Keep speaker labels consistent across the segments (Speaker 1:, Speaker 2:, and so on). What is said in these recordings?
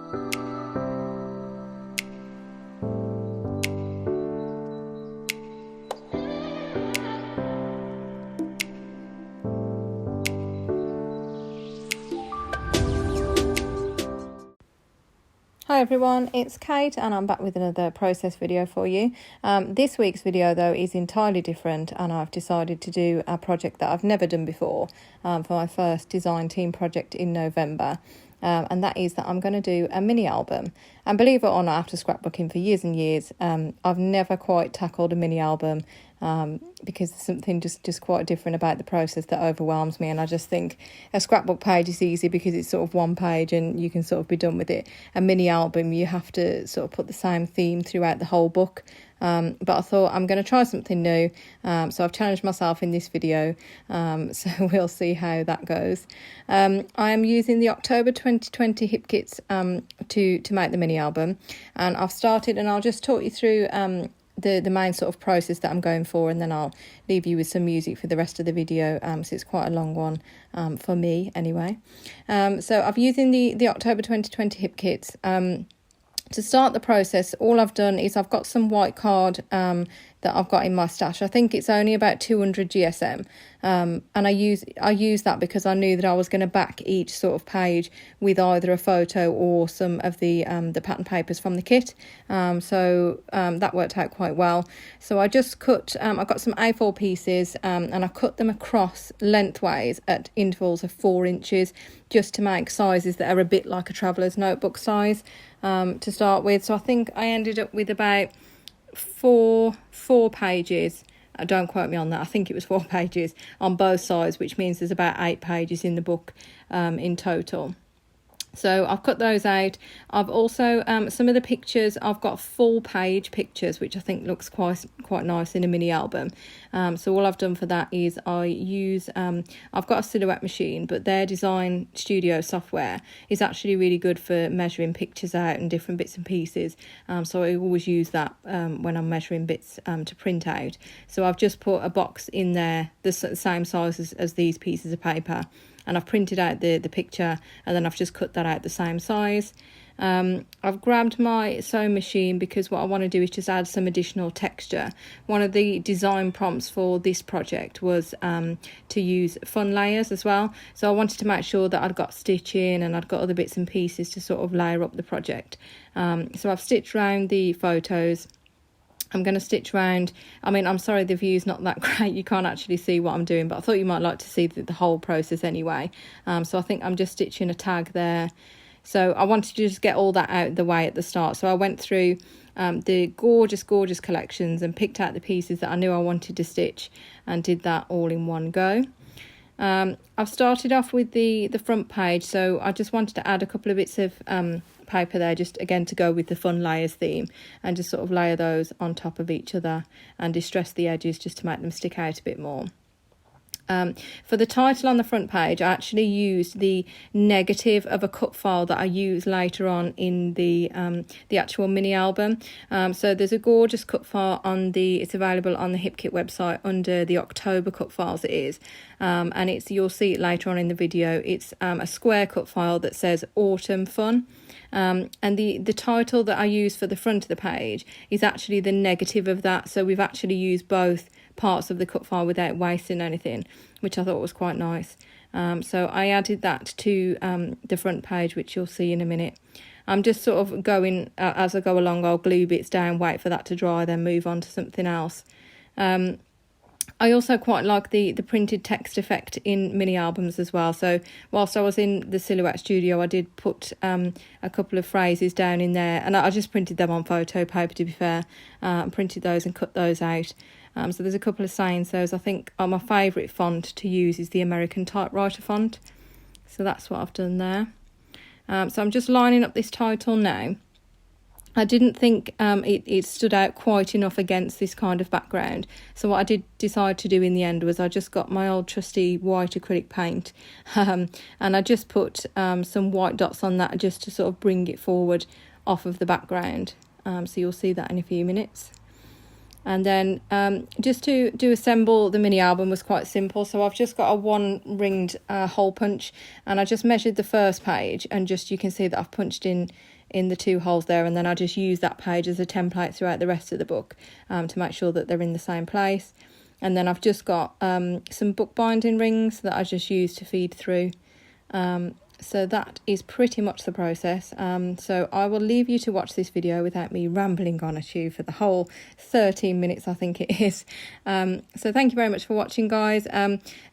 Speaker 1: Hi everyone, it's Kate and I'm back with another process video for you. This week's video though is entirely different, and I've decided to do a project that I've never done before for my first design team project in November. And that is that I'm going to do a mini album. And believe it or not, after scrapbooking for years and years, I've never quite tackled a mini album because there's something just quite different about the process that overwhelms me. And I just think a scrapbook page is easy because it's sort of one page and you can sort of be done with it. A mini album, you have to sort of put the same theme throughout the whole book. But I thought I'm going to try something new, so I've challenged myself in this video, so we'll see how that goes. I am using the October 2020 Hipkits to make the mini album, and I've started, and I'll just talk you through the main sort of process that I'm going for, and then I'll leave you with some music for the rest of the video, so it's quite a long one for me anyway. So I'm using the October 2020 Hipkits. To start the process, all I've done is I've got some white card that I've got in my stash. I think it's only about 200 GSM, and I use that because I knew that I was going to back each sort of page with either a photo or some of the pattern papers from the kit. So that worked out quite well. So I just cut. I got some A4 pieces and I cut them across lengthways at intervals of 4 inches, just to make sizes that are a bit like a traveller's notebook size to start with. So I think I ended up with about four pages. Don't quote me on that. I think it was 4 pages on both sides, which means there's about 8 pages in the book in total. So I've cut those out. I've also some of the pictures, I've got full page pictures, which I think looks quite nice in a mini album. So all I've done for that is I use I've got a silhouette machine, but their design studio software is actually really good for measuring pictures out and different bits and pieces. So I always use that when I'm measuring bits to print out. So I've just put a box in there the same size as these pieces of paper, and I've printed out the picture, and then I've just cut that out the same size. I've grabbed my sewing machine because what I want to do is just add some additional texture. One of the design prompts for this project was to use fun layers as well. So I wanted to make sure that I'd got stitching and I'd got other bits and pieces to sort of layer up the project. So I've stitched around the photos. I'm going to stitch around. I mean, I'm sorry the view's not that great. You can't actually see what I'm doing, but I thought you might like to see the whole process anyway. So I think I'm just stitching a tag there. So I wanted to just get all that out of the way at the start. So I went through the gorgeous collections and picked out the pieces that I knew I wanted to stitch and did that all in one go. I've started off with the front page, so I just wanted to add a couple of bits of paper there, just again to go with the fun layers theme, and just sort of layer those on top of each other and distress the edges just to make them stick out a bit more. For the title on the front page, I actually used the negative of a cut file that I use later on in the actual mini album. So there's a gorgeous cut file it's available on the Hipkit website under the October cut files it is. And you'll see it later on in the video. It's a square cut file that says Autumn Fun. And the title that I use for the front of the page is actually the negative of that. So we've actually used both parts of the cut file without wasting anything, which I thought was quite nice. So I added that to the front page, which you'll see in a minute. I'm just sort of going as I go along. I'll glue bits down, wait for that to dry, then move on to something else. I also quite like the printed text effect in mini albums as well. So whilst I was in the Silhouette studio, I did put a couple of phrases down in there, and I just printed them on photo paper, to be fair. Printed those and cut those out. So there's a couple of sayings. Those I think are my favourite font to use is the American typewriter font. So that's what I've done there. So I'm just lining up this title now. I didn't think it stood out quite enough against this kind of background. So what I did decide to do in the end was I just got my old trusty white acrylic paint and I just put some white dots on that just to sort of bring it forward off of the background. So you'll see that in a few minutes. And then just to assemble the mini album was quite simple. So I've just got a 1 ringed hole punch, and I just measured the first page, and just you can see that I've punched in the 2 holes there, and then I just use that page as a template throughout the rest of the book to make sure that they're in the same place. And then I've just got some bookbinding rings that I just use to feed through. So that is pretty much the process. So I will leave you to watch this video without me rambling on at you for the whole 13 minutes, I think it is. So thank you very much for watching, guys.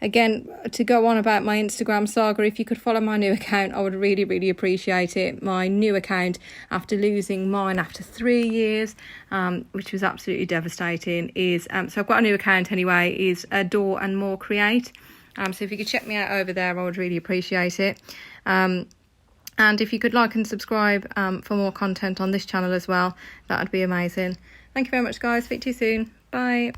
Speaker 1: Again, to go on about my Instagram saga, if you could follow my new account, I would really, really appreciate it. My new account, after losing mine after 3 years, which was absolutely devastating, is, so I've got a new account anyway, is Adore and More Create. So if you could check me out over there, I would really appreciate it. And if you could like and subscribe for more content on this channel as well, that would be amazing. Thank you very much, guys. Speak to you soon. Bye.